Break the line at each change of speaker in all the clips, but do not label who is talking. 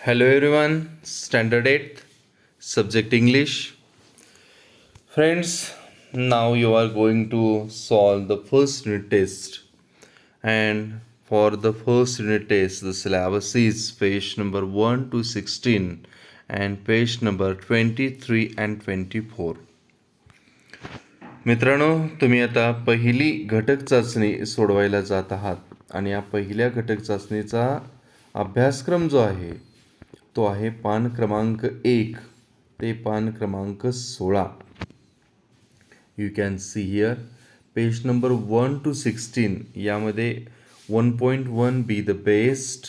Hello everyone, Standard 8th, Subject English. Friends, now you are going to solve the first unit test. And for the first unit test, the syllabus is page number 1 to 16 and page number 23 and 24. मित्रांनो, तुम्ही आता पहिली घटक चाचणी सोडवायला जात आहात आणि या पहिल्या घटक चाचणीचा अभ्यासक्रम जो आहे तो आहे पान क्रमांक 1 ते पान क्रमांक 16. You can see here page number 1 to 16 यामध्ये 1.1 be the best,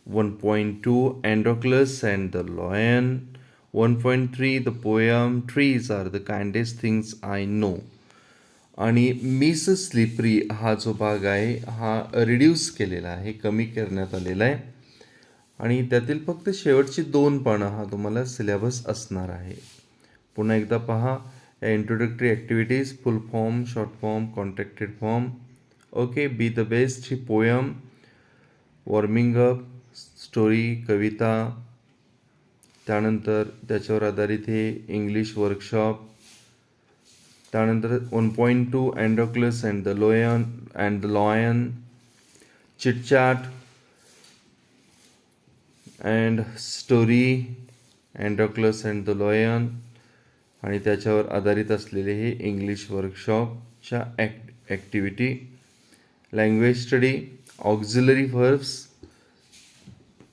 1.2 Androclus and the Lion, 1.3 the poem trees are the kindest things I know आणि मिस स्लिपरी हा जो भाग आहे हा रिड्यूस केलेला आहे, कमी करण्यात आलेला आहे आणि त्यातील फक्त शेवटची 2 पानं हा तुम्हाला सिलेबस असणार आहे. पुन्हा एकदा पहा, introductory activities, full form, short form, contracted form. Okay, be the best ही पोयम, वॉर्मिंग अप, स्टोरी, कविता, त्यानंतर त्याच्यावर आधारित हे इंग्लिश वर्कशॉप, त्यानंतर 1.2 Androclus and the Lion, chitchat and story, Androclus and the Lion आणि त्याच्यावर आधारित असलेले हे इंग्लिश वर्कशॉपच्या activity, language study, auxiliary verbs.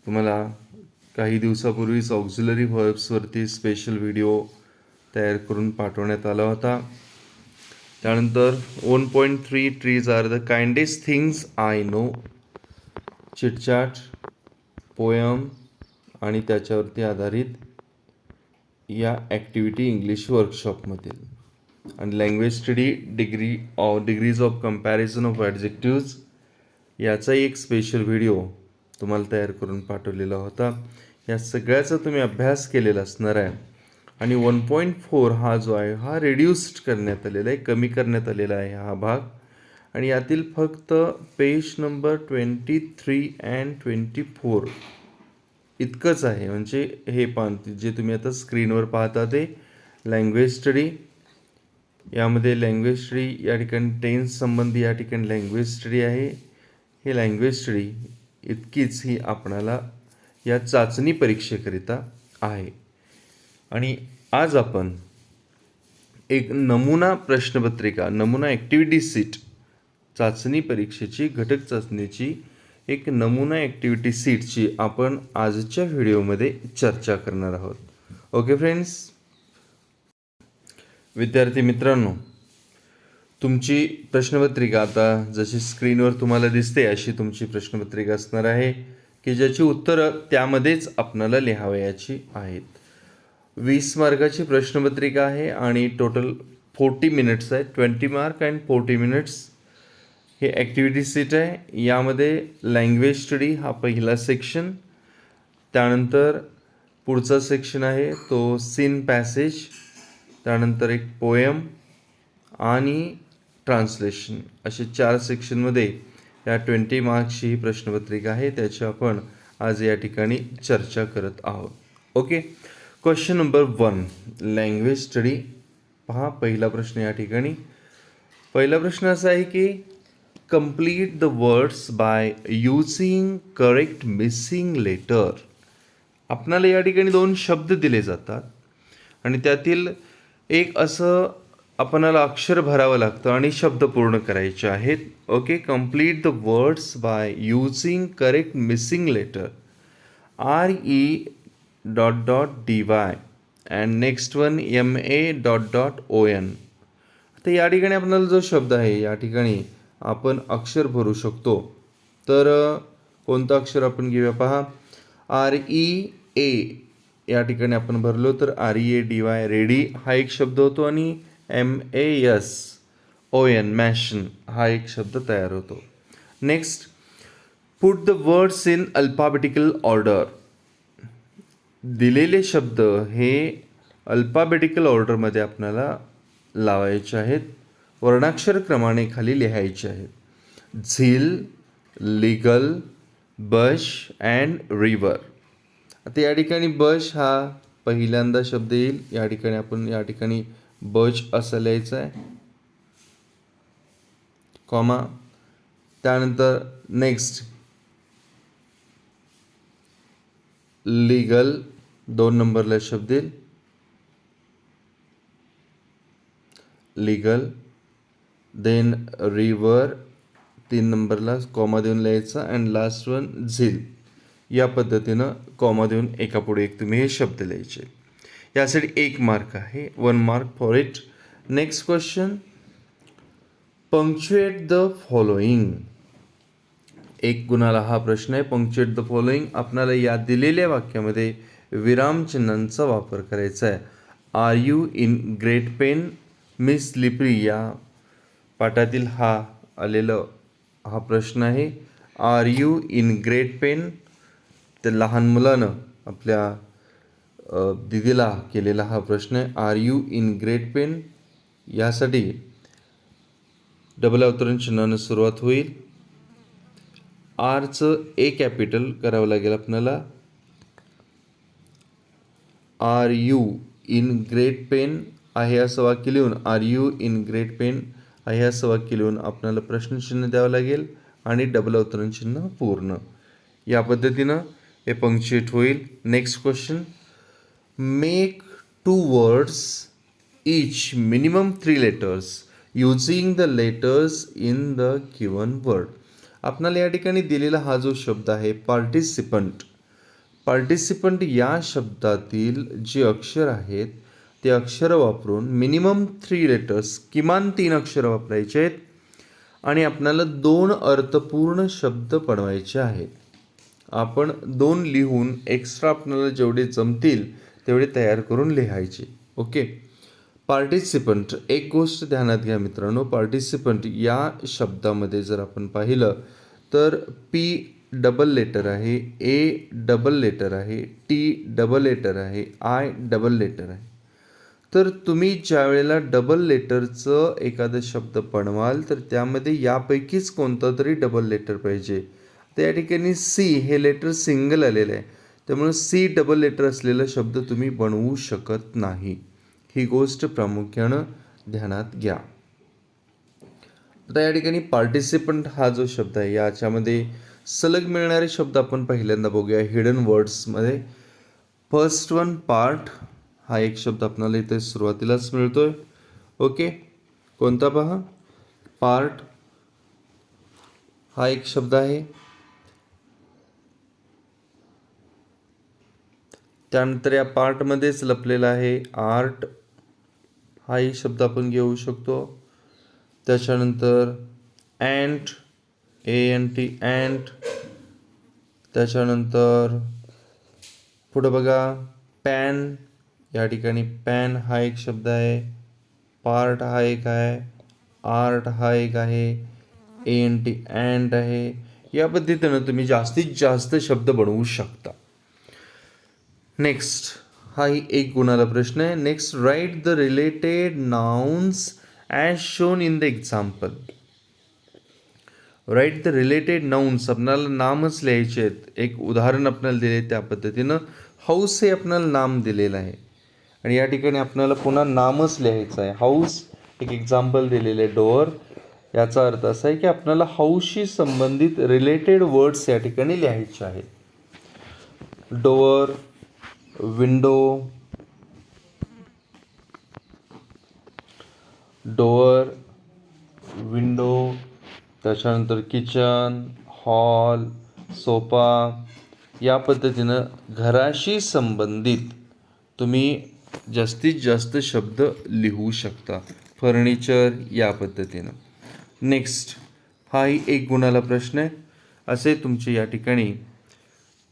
तुम्हाला काही दिवसापूर्वीच ऑक्झिलरी व्हर्ब्सवरती स्पेशल व्हिडिओ तयार करून पाठवण्यात आला होता. त्यानंतर 1.3 trees are the kindest things I know, chitchat, poem आणि त्याच्यावरती आधारित या ॲक्टिव्हिटी इंग्लिश वर्कशॉपमधील. आणि language study, degrees of comparison of adjectives याचा एक स्पेशल व्हिडिओ तुम्हाला तयार करून पाठवलेला होता. या सगळ्याचा तुम्ही अभ्यास केलेला असणार आहे आणि 1.4 हा जो आहे हा रिड्यूस्ड करण्यात आलेला आहे, कमी करण्यात आलेला आहे हा भाग. आणि यातील फक्त पेज नंबर 23 and 24 इतकंच आहे. म्हणजे हे पान जे तुम्ही आता स्क्रीनवर पाहता ते लँग्वेज स्टडी. यामध्ये लँग्वेज स्टडी या ठिकाणी टेन्स संबंधी या ठिकाणी लँग्वेज स्टडी आहे. हे लँग्वेज स्टडी इतकीच ही आपणाला या चाचणी परीक्षेकरिता आहे. आणि आज आपण एक नमुना प्रश्नपत्रिका, नमुना ॲक्टिव्हिटी सीट, चाचणी परीक्षेची घटक चाचणीची एक नमुना ॲक्टिव्हिटी सीटची आपण आजच्या व्हिडिओमध्ये चर्चा करणार आहोत. ओके फ्रेंड्स, विद्यार्थी मित्रांनो, तुमची प्रश्नपत्रिका आता जशी स्क्रीनवर तुम्हाला दिसते अशी तुमची प्रश्नपत्रिका असणार आहे की ज्याची उत्तरं त्यामध्येच आपणाला लिहावयाची आहेत. 20 मार्काची प्रश्नपत्रिका आहे आणि टोटल 40 मिनिट्स आहे. 20 मार्क अँड 40 मिनिट्स हे ॲक्टिव्हिटी सीट आहे. यामध्ये लँग्वेज स्टडी हा पहिला सेक्शन, त्यानंतर पुढचा सेक्शन आहे तो सीन पॅसेज, त्यानंतर एक पोयम आणि ट्रान्सलेशन, असे 4 सेक्शनमध्ये या 20 मार्क्सची ही प्रश्नपत्रिका आहे. त्याची आपण आज या ठिकाणी चर्चा करत आहोत. Okay, question number 1 language study. पहा पहिला प्रश्न या ठिकाणी. पहिला प्रश्न असा आहे की complete the words by using correct missing letter. आपणाला या ठिकाणी 2 शब्द दिले जातात आणि त्यातील एक असं आपणाला अक्षर भरावं लागतं आणि शब्द पूर्ण करायचे आहेत. Okay, complete the words by using correct missing letter, RE.DY and next one MA.ON. आता या ठिकाणी आपल्याला जो शब्द आहे या ठिकाणी आपण अक्षर भरू शकतो. तर कोणतं अक्षर आपण घेऊया? पहा, REA या ठिकाणी आपण भरलो तर READY रेडी हा एक शब्द होतो आणि MASON मॅशन हा एक शब्द तयार होतो. Next, put the words in alphabetical order. दिलेले शब्द हे अल्फाबेटिकल ऑर्डरमध्ये आपल्याला लावायचे आहेत, वर्णाक्षर क्रमाने खाली लिहायचे आहेत. झील, लीगल, बश अँड रिव्हर. आता या ठिकाणी बश हा पहिल्यांदा शब्द येईल. या ठिकाणी आपण या ठिकाणी बश असं लिहायचं आहे, कॉमा. त्यानंतर नेक्स्ट लीगल 2 नंबरला शब्द येईल, लीगल. देन रिव्हर 3 नंबरला कॉमा देऊन लिहायचा. अँड लास्ट वन झील. या पद्धतीनं कॉमा देऊन एकापुढे एक तुम्ही हे शब्द लिहायचे. यासाठी 1 मार्क आहे, 1 mark for it. Next question, punctuate the following. 1 गुणाला हा प्रश्न आहे. Punctuate the following. आपल्याला या दिलेल्या वाक्यामध्ये विरामचिन्हांचा वापर करायचा आहे. Are you in great pain miss Lipari या पाठातील हा आलेला हा प्रश्न आहे. Are you in great pain. त्या लहान मुलानं आपल्या दिदीला केलेला हा प्रश्न आहे. Are you in great pain. यासाठी डबल अवतरण चिन्हानं सुरुवात होईल. आरचं ए कॅपिटल करावं लागेल आपल्याला. Are you in great pain आहे असं वाक्य लिहून, are you in great pain आहे असं वाक्य लिहून आपल्याला प्रश्नचिन्ह द्यावं लागेल आणि डबल अवतरण चिन्ह पूर्ण. या पद्धतीनं हे पंक्च्युएट होईल. Next question, make 2 words each minimum 3 letters using the letters in the given word. आपल्याला या ठिकाणी दिलेला हा जो शब्द आहे पार्टिसिपंट. पार्टिसिपंट या शब्दातील जे अक्षर आहेत ते अक्षर वापरून मिनिमम 3 लेटर्स, किमान 3 अक्षर वापरायचे आहेत आणि आपल्याला 2 अर्थपूर्ण शब्द बनवायचे आहेत. आपण 2 लिहून एक्स्ट्रा आपल्याला जेवढे जमतील तेवढे तयार करून लिहायचे. ओके. पार्टिसिपंट, एक गोष्ट ध्यानात घ्या मित्रांनो, पार्टिसिपंट या शब्दामध्ये जर आपण पाहिलं तर पी डबल लेटर आहे, ए डबल लेटर आहे, टी डबल लेटर आहे, आय डबल लेटर आहे. तर तुम्ही ज्या वेळेला डबल लेटरचं एखादा शब्द बनवाल तर त्यामध्ये यापैकीच कोणता तरी डबल लेटर पाहिजे. तर या ठिकाणी सी हे लेटर सिंगल आलेलं आहे, त्यामुळे सी डबल लेटर असलेला शब्द तुम्ही बनवू शकत नाही. ही गोष्ट प्रामुख्यानं ध्यानात घ्या. आता या ठिकाणी पार्टिसिपंट हा जो शब्द आहे याच्यामध्ये सलग मिळणारे शब्द आपण पहिल्यांदा बघूया हिडन वर्ड्समध्ये. फर्स्ट वन पार्ट हा एक शब्द आपल्याला इथे सुरुवातीलाच मिळतोय. ओके, कोणता पहा, पार्ट हा एक शब्द आहे. त्यानंतर या पार्टमध्येच लपलेला आहे आर्ट हाही शब्द आपण घेऊ शकतो. त्याच्यानंतर अँट, ANT अँट. त्याच्यानंतर पुढं बघा पॅन. या ठिकाणी पॅन हा एक शब्द आहे, पार्ट हा एक आहे, आर्ट हा एक आहे, ANT अँट आहे. या पद्धतीनं तुम्ही जास्तीत जास्त शब्द बनवू शकता. नेक्स्ट हाही 1 गुणाला प्रश्न आहे. Next, write the related nouns as shown in the example. Write the related nouns, आपल्याला नामच लिहायचे आहेत. एक उदाहरण आपल्याला दिले त्या पद्धतीनं. हाऊस हे आपल्याला नाम दिलेलं आहे आणि या ठिकाणी आपल्याला पुन्हा नामच लिहायचं आहे. हाऊस एक एक्झाम्पल दिलेलं आहे, डोअर. याचा अर्थ असा आहे की आपल्याला हाऊसशी संबंधित रिलेटेड वर्ड्स या ठिकाणी लिहायचे आहेत. Door, window, door, window. त्याच्यानंतर किचन, हॉल, सोफा. या पद्धतीनं घराशी संबंधित तुम्ही जास्तीत जास्त शब्द लिहू शकता. फर्निचर या पद्धतीनं. नेक्स्ट हाही 1 गुणाला प्रश्न आहे. असे तुमचे या ठिकाणी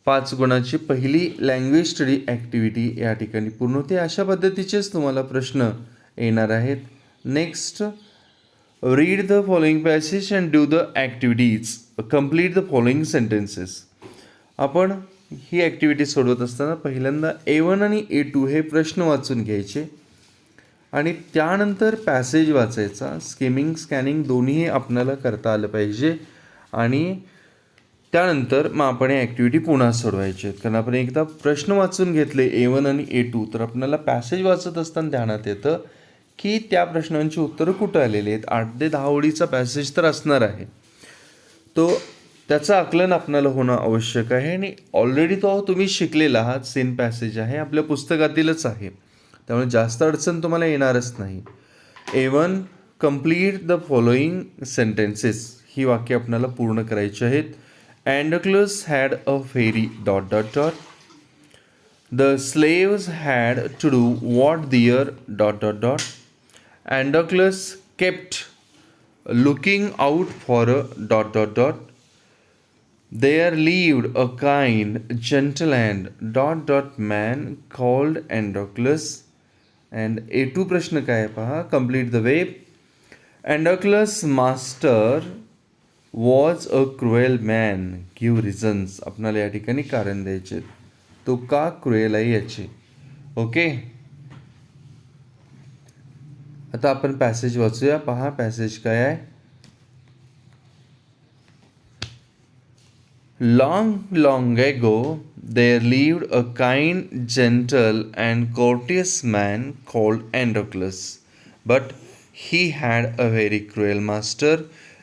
5 गुणाची पहिली लँग्वेज स्टडी ॲक्टिव्हिटी या ठिकाणी पूर्ण होते. अशा पद्धतीचेच तुम्हाला प्रश्न येणार आहेत. Next, read the following passage and do the activities, complete the following sentences. आपण ही ॲक्टिव्हिटी सोडवत असताना पहिल्यांदा A1 आणि A2 हे प्रश्न वाचून घ्यायचे आणि त्यानंतर पॅसेज वाचायचा. स्किमिंग, स्कॅनिंग दोन्ही आपल्याला करता आलं पाहिजे आणि त्यानंतर मग आपण या ॲक्टिव्हिटी पुन्हा सोडवायची आहेत, कारण आपण एकदा प्रश्न वाचून घेतले A1 आणि A2, तर आपल्याला पॅसेज वाचत असताना ध्यानात येतं की त्या प्रश्नांची उत्तरं कुठं आलेली आहेत. 8 ते 10 ओळीचा पॅसेज तर असणार आहे, तो त्याचं आकलन आपल्याला होणं आवश्यक आहे. आणि ऑलरेडी तो तुम्ही शिकलेला आहात, सेम पॅसेज आहे, आपल्या पुस्तकातीलच आहे, त्यामुळे जास्त अडचण तुम्हाला येणारच नाही. A1, complete the following sentences, ही वाक्य आपल्याला पूर्ण करायची आहेत. Androclus had a fairy ... The slaves had to do what their ... Androclus kept looking out for a ... There lived a kind, gentle and ... man called Androclus. And A2 प्रश्न काय आहे पहा, complete the web. Androclus master was a cruel man. Give reasons. आपणाला या ठिकाणी कारण द्यायचे, तो का क्रुएल आहे याची. ओके, आता आपण पॅसेज वाचूया. पहा पॅसेज काय आहे. Long, long ago, there lived a kind, gentle, and courteous man called Androclus. But he had a very cruel master.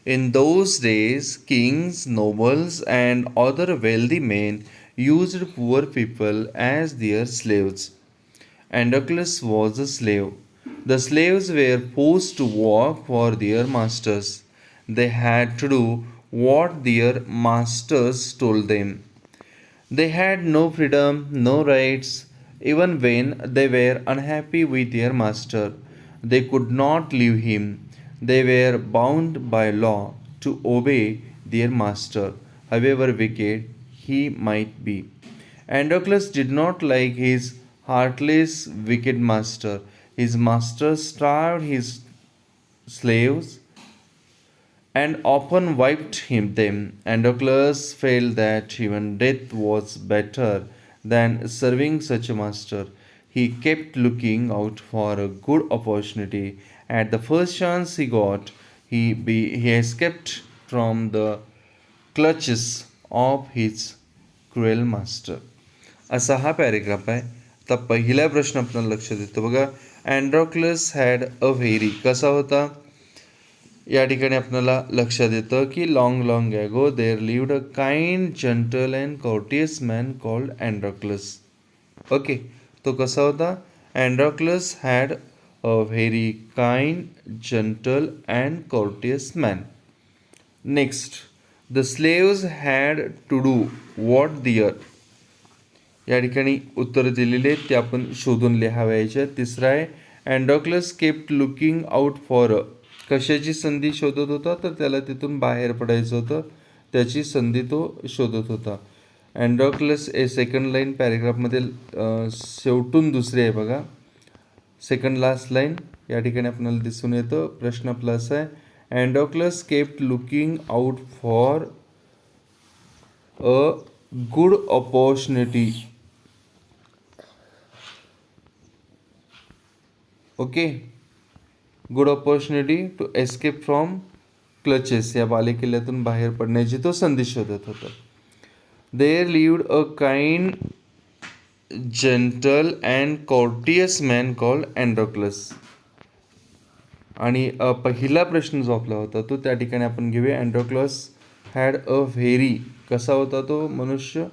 In those days, kings, nobles, and other wealthy men used poor people as their slaves. Androclus was a slave. The slaves were forced to work for their masters. They had to do what their masters told them. They had no freedom, no rights. Even when they were unhappy with their master, they could not leave him. They were bound by law to obey their master, however wicked he might be. Androclus did not like his heartless, wicked master. His master starved his slaves and often wiped them. Androclus felt that even death was better than serving such a master. He kept looking out for a good opportunity. At the first chance he got, he escaped from the clutches of his cruel master. असा हा paragraph आहे. आता पहिला प्रश्न आपल्याला लक्षात येतो बघा. अँड्रोक्लस हॅड अ व्हेरी, कसा होता या ठिकाणी आपल्याला लक्षात येतं की long long ago there lived a kind, gentle and courteous man called Androclus. Okay, तो कसा होता. Androclus had a very kind, gentle and courteous man. Next, the slaves had to do what their. या ठिकाणी उत्तर दिलेले आहेत ते आपण शोधून लिहावायचे. तिसरा आहे Androclus kept looking out for a. कशाची संधी शोधत होता, तर त्याला तिथून बाहेर पडायचं होतं, त्याची संधी तो शोधत होता. अँड्रोक्लस सेकंड लाईन पॅरेग्राफमध्ये शेवटून दुसरी आहे बघा, सेकंड लास्ट लाईन या ठिकाणी आपल्याला दिसून येतं. प्रश्न आपला असा आहे, Androclus kept looking out for a good opportunity. Okay, good opportunity to escape from clutches, या बालेकिल्ल्यातून बाहेर पडण्याची तो संधी शोधत होता. There lived a kind, gentle and courteous man called Androclus. आणि पहिला प्रश्न जो आपला होता तो त्या ठिकाणी आपण घेऊया. अँड्रोक्लस हॅड अ व्हेरी, कसा होता तो मनुष्य,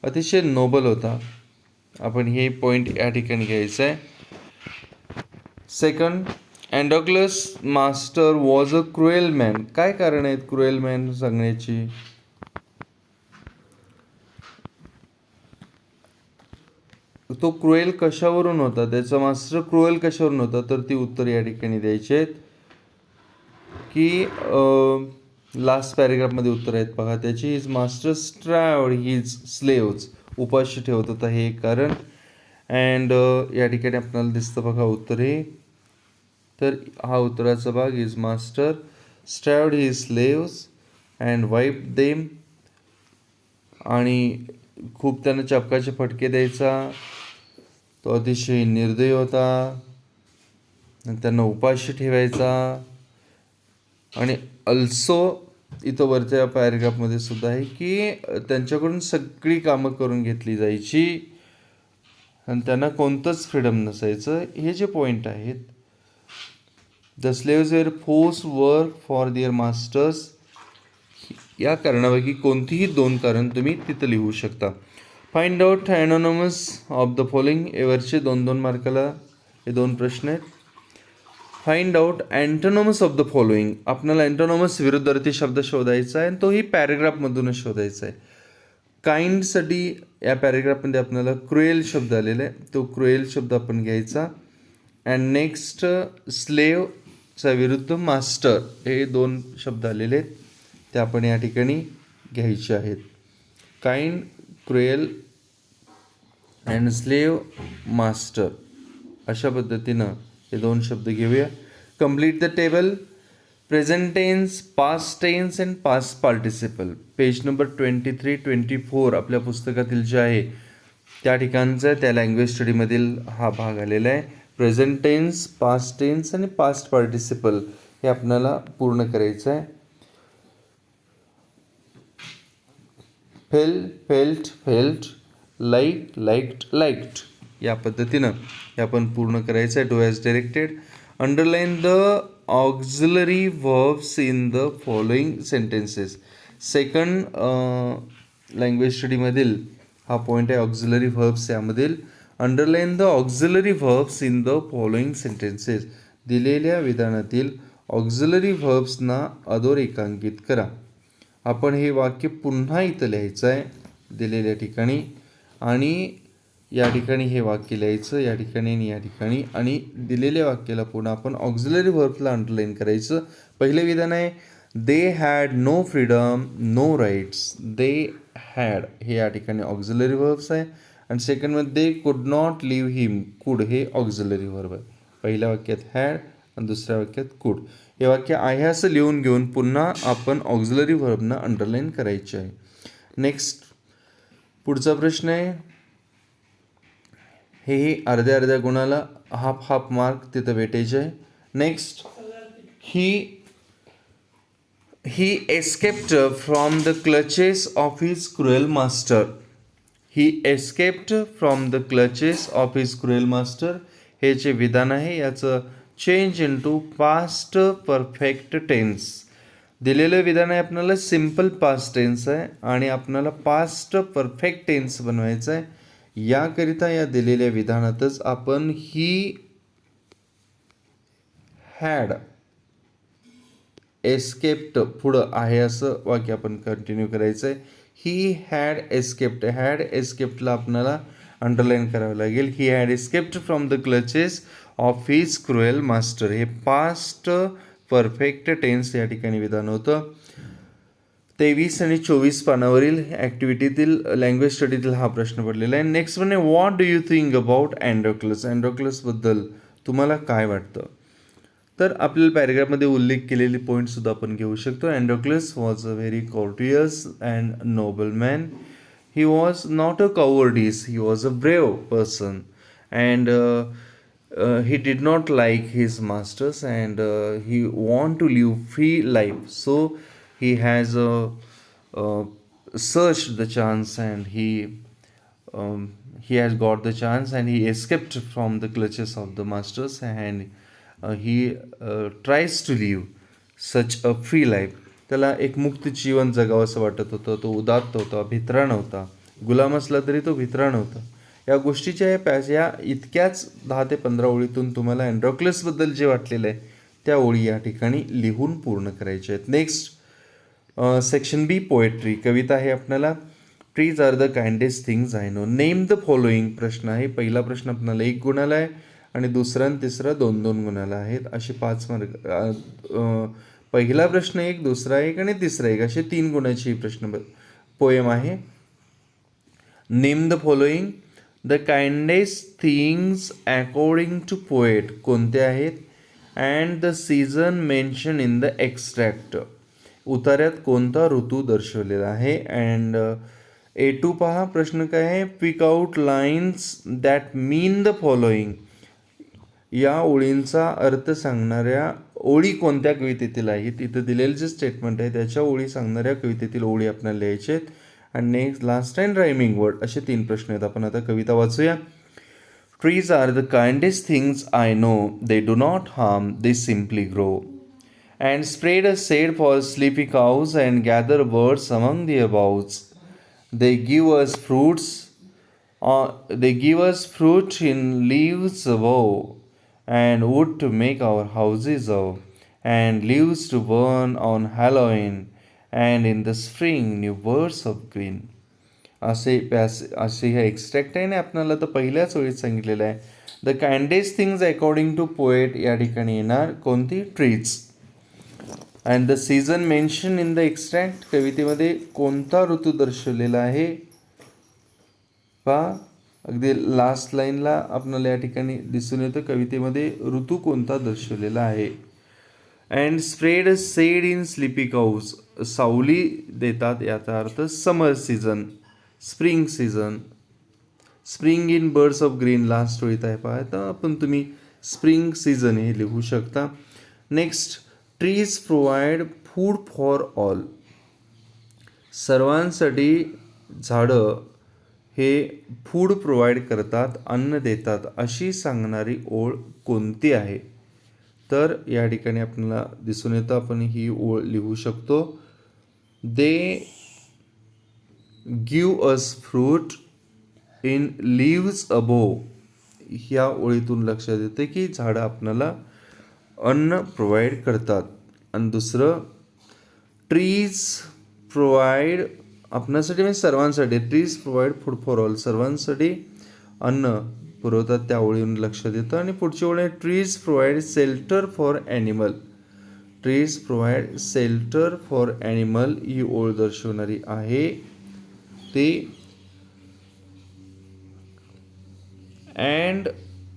अतिशय नोबल होता. आपण हे पॉईंट या ठिकाणी घ्यायचं आहे. Second, Androclus master was a cruel man. काय कारण आहेत क्रुएल मॅन सांगण्याची. तो क्रुएल कशावरून होता, त्याचा मास्टर क्रुएल कशावरून होता, तर ती उत्तर या ठिकाणी द्यायची आहेत की लास्ट पॅरेग्राफमध्ये उत्तर आहेत पहा त्याची. His master starved his slaves, उपाशी ठेवत होता, हे एक कारण. अँड या ठिकाणी आपल्याला दिसतं बघा उत्तर हे, तर हा उत्तराचा भाग, his master starved his slaves and whipped them. आणि खूप त्यांना चपकाचे फटके द्यायचा, तो अतिशय निर्दयी होता, त्यांना उपाशी ठेवायचा. आणि अल्सो इथं वरच्या पॅरेग्राफमध्ये सुद्धा आहे की त्यांच्याकडून सगळी कामं करून घेतली जायची आणि त्यांना कोणतंच फ्रीडम नसायचं. हे जे पॉईंट आहेत, the slaves were force work for their masters, या कारणापैकी कोणतीही 2 कारण तुम्ही तिथं लिहू शकता. Find out antonyms of the following, एवरचे 2-2 मार्काला हे 2 प्रश्न आहेत. Find out antonyms of the following, आपल्याला अँटोनॉमस विरुद्धार्थी शब्द शोधायचा आहे आणि तोही पॅरेग्राफमधूनच शोधायचा आहे. काइंडसाठी या पॅरेग्राफमध्ये आपल्याला क्रुएल शब्द आलेला आहे, तो क्रुएल शब्द आपण घ्यायचा. अँड नेक्स्ट स्लेवचा विरुद्ध मास्टर, हे 2 शब्द आलेले आहेत, ते आपण या ठिकाणी घ्यायचे आहेत. Kind, cruel and slave, master, अशा पद्धतीनं हे 2 शब्द घेऊया. Complete the table. Present tense, past tense and past participle, page number 23-24 आपल्या पुस्तकातील जे आहे त्या ठिकाणचं, त्या लँग्वेज स्टडीमधील हा भाग आलेला आहे. प्रेझेंट टेन्स, पास्ट टेन्स आणि पास्ट पार्टिसिपल हे आपल्याला पूर्ण करायचं आहे. Feel, felt, felt, like, liked, liked, या पद्धतीनं हे आपण पूर्ण करायचं आहे. Do as directed. Underline the auxiliary verbs in the following sentences. Second language स्टडीमधील हा पॉईंट आहे, ऑक्झिलरी व्हर्ब्स. यामधील underline the auxiliary verbs in the following sentences, दिलेल्या विधानातील ऑक्झिलरी व्हर्ब्सना अधोरेखांकित करा. आपण हे वाक्य पुन्हा इथं लिहायचं आहे दिलेल्या ठिकाणी, आणि या ठिकाणी हे वाक्य लिहायचं, या ठिकाणी आणि या ठिकाणी, आणि दिलेल्या वाक्याला पुन्हा आपण ऑक्झिलरी व्हर्ब्सला अंडरलाईन करायचं. पहिले विधान आहे, they had no freedom, no rights. They had हे या ठिकाणी ऑक्झिलरी व्हर्ब्स आहे. आणि सेकंडमध्ये दे कुड नॉट लिव्ह हिम, कुड हे ऑक्झिलरी व्हर्ब आहे. पहिल्या वाक्यात हॅड आणि दुसऱ्या वाक्यात कुड. हे वाक्य आहे असं लिहून घेऊन पुन्हा आपण ऑक्झिलरी व्हर्बना अंडरलाईन करायचे आहे. नेक्स्ट पुढचा प्रश्न आहे, हे अर्ध्या अर्ध्या गुणाला हाफ मार्क तिथं वेटेज आहे. Next, he escaped from the clutches of his cruel master. He escaped from the clutches of his cruel master हे जे विधान आहे याचं change into past perfect tense. दिलेलं विधान आहे आपल्याला सिम्पल पास्ट टेन्स आहे आणि आपल्याला पास्ट परफेक्ट टेन्स बनवायचं आहे. याकरिता या दिलेल्या विधानातच आपण ही हॅड एस्केप्ड पुढं आहे असं वाक्य आपण कंटिन्यू करायचं आहे. ही हॅड एस्केप्ड, हॅड एस्केप्डला आपल्याला अंडरलाईन करावं लागेल. He had escaped from the clutches of his cruel master, हे पास्ट परफेक्ट टेन्स या ठिकाणी विधान होतं. 23 आणि 24 पानावरील ॲक्टिव्हिटीतील लँग्वेज स्टडीतील हा प्रश्न पडलेला आहे. नेक्स्ट वन आहे, what do you think about Androclus. अँड्रोक्लसबद्दल तुम्हाला काय वाटतं? तर आपल्याला पॅरेग्राफमध्ये उल्लेख केलेली पॉईंटसुद्धा आपण घेऊ शकतो. Androclus was a very courteous and noble man. He was not a cowardice, he was a brave person, and he did not like his masters, and he want to live free life, so he has searched the chance, and he has got the chance, and he escaped from the clutches of the masters, and he tries to live such a free life. त्याला एक मुक्त जीवन जगावं असं वाटत होतं. तो उदात्त होता, भित्रा नव्हता. गुलाम असला तरी तो भित्रा नव्हता. या गोष्टीच्या या इतक्याच 10 ते 15 ओळीतून तुम्हाला अँड्रोक्लसबद्दल जे वाटलेलं आहे त्या ओळी या ठिकाणी लिहून पूर्ण करायच्या आहेत. नेक्स्ट सेक्शन बी, पोएट्री, कविता आहे आपल्याला. Trees are the kindest things I know. Name the following प्रश्न आहे. पहिला प्रश्न आपल्याला 1 गुणाला आहे आणि दुसरा आणि तिसरा 2-2 गुणाला आहेत. असे 5 मार्क. पहिला प्रश्न 1, दुसरा 1 आणि तिसरा 1 असे 3 गुणाची प्रश्न पोएम आहे. Name the following. The kindest things according to poet कोणते आहेत? And the season mention in the extract, उतार्यात कोणता ऋतू दर्शवलेला आहे? अँड A2 पहा प्रश्न काय आहे, pick out lines that mean the following. या ओळींचा अर्थ सांगणाऱ्या ओळी कोणत्या कवितेतील आहेत. इथं दिलेलं जे स्टेटमेंट आहे त्याच्या ओळी सांगणाऱ्या कवितेतील ओळी आपल्याला लिहायचे आहेत. आणि next last and rhyming word असे 3 प्रश्न आहेत. आपण आता कविता वाचूया. Trees are the kindest things I know. They do not harm, they simply grow. And spread a shade for sleepy cows and gather birds among their boughs. They give us fruits. They give us fruit in leaves above, and wood to make our houses of, and leaves to burn on Halloween, and in the spring new birds of green. असे हे extract आहे. आणि आपल्याला तर पहिल्याच ओळीत सांगितलेलं आहे the kindest things according to poet या ठिकाणी येणार कोणती trees. And the season mention in the extract कवितेमध्ये कोणता ऋतू दर्शवलेला आहे पहा. अगदी लास्ट लाईनला आपल्याला या ठिकाणी दिसून येतं कवितेमध्ये ऋतू कोणता दर्शवलेला आहे. And spread shade in sleepy cows सावली देतात याचा अर्थ summer season. Spring season. Spring in birds of green last ओळीत आहे पहा. तर आपण तुम्ही स्प्रिंग सीझन हे लिहू शकता. Next trees provide food for all. सर्वांसाठी झाडं हे फूड प्रोव्हाइड करतात, अन्न देतात अशी सांगणारी ओळ कोणती आहे. तर या ठिकाणी आपल्याला दिसून येतं आपण ही ओळ लिहू शकतो. They give us fruit in leaves above. ह्या ओळीतून लक्षात येते की झाडं आपल्याला अन्न प्रोव्हाइड करतात. आणि दुसरं ट्रीज प्रोव्हाइड आपणासाठी म्हणजे सर्वांसाठी. Trees provide food for all सर्वांसाठी अन्न पुरवतात त्या ओळीतून लक्षात येतं. आणि पुढची ओळ आहे trees provide shelter for animal. Trees provide shelter for animal ही ओळ दर्शवणारी आहे. ते and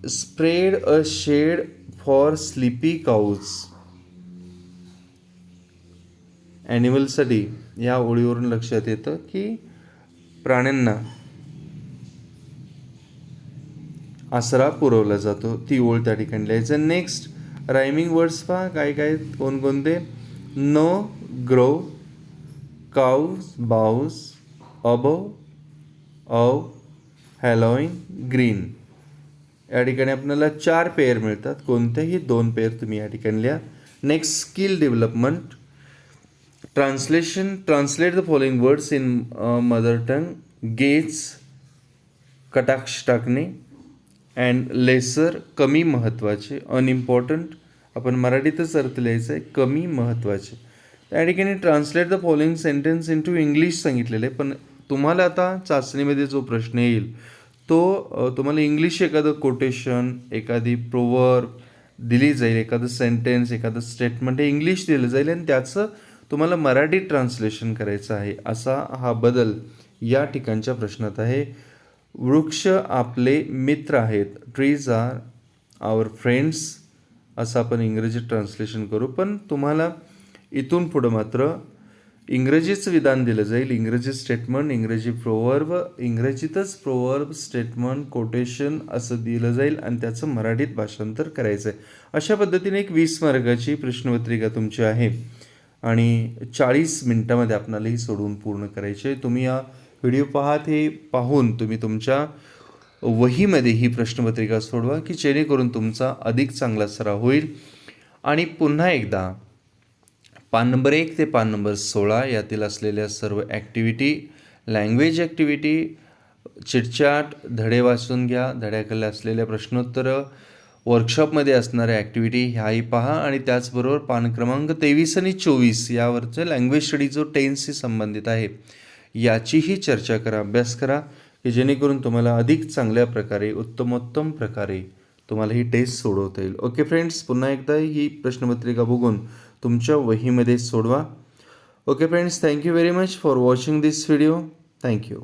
spread a shade for sleepy cows. ॲनिमलसाठी या ओळीवरून लक्षात येतं की प्राण्यांना आसरा पुरवला जातो. ती ओळ त्या ठिकाणी लिहायचं. नेक्स्ट रायमिंग वर्ड्स पहा काय काय कोणकोणते. Know, grow, cows, boughs, above, of, Halloween, green. या ठिकाणी आपल्याला 4 पेअर मिळतात. कोणतेही 2 पेअर तुम्ही या ठिकाणी लिहा. Next skill development. Translation. Translate the following words in mother tongue. Gauge कटाक्ष टाकणे. अँड लेसर कमी महत्त्वाचे. अनइम्पॉर्टंट आपण मराठीतच अर्थ लिहायचं आहे कमी महत्त्वाचे. त्या ठिकाणी translate the following sentence into English सांगितलेलं आहे. पण तुम्हाला आता चाचणीमध्ये जो प्रश्न येईल तो तुम्हाला इंग्लिश एखादं कोटेशन एखादी प्रोवर्ब दिली जाईल, एखादं सेंटेन्स एखादं स्टेटमेंट हे इंग्लिश दिलं जाईल आणि त्याचं तुम्हाला मराठी ट्रान्सलेशन करायचं आहे. असा हा बदल या ठिकाणच्या प्रश्नात आहे. वृक्ष आपले मित्र आहेत. ट्रीज आर आवर फ्रेंड्स असं आपण इंग्रजी ट्रान्सलेशन करू. पण तुम्हाला इथून पुढं मात्र इंग्रजीचं विधान दिलं जाईल. इंग्रजी स्टेटमेंट, इंग्रजी प्रोवर्ब, इंग्रजीतच प्रोवर्ब, स्टेटमेंट, कोटेशन असं दिलं जाईल आणि त्याचं मराठीत भाषांतर करायचं आहे. अशा पद्धतीने एक 20 मार्काची प्रश्नपत्रिका तुमची आहे आणि 40 मिनटामध्ये आपल्याला ही सोडवून पूर्ण करायची आहे. तुम्ही या व्हिडिओ पाहत हे पाहून तुम्ही तुमच्या वहीमध्ये ही प्रश्नपत्रिका सोडवा की जेणेकरून तुमचा अधिक चांगला सराव होईल. आणि पुन्हा एकदा पान नंबर 1 ते पान नंबर 16 यातील असलेल्या सर्व ॲक्टिव्हिटी, लँग्वेज ॲक्टिव्हिटी, चिटचाट, धडे वाचून घ्या. धड्याखाली असलेल्या प्रश्नोत्तरं, वर्कशॉपमध्ये असणाऱ्या ॲक्टिव्हिटी ह्याही पहा. आणि त्याचबरोबर पान क्रमांक 23 आणि 24 यावरचं लँग्वेज स्टडी जो टेन्सशी संबंधित आहे याचीही चर्चा करा, अभ्यास करा की जेणेकरून तुम्हाला अधिक चांगल्या प्रकारे उत्तमोत्तम प्रकारे तुम्हाला ही टेस्ट सोडवता येईल. ओके फ्रेंड्स, पुन्हा एकदा ही प्रश्नपत्रिका बघून तुमच्या वहीमध्ये सोडवा. Okay friends, thank you very much for watching this video. Thank you.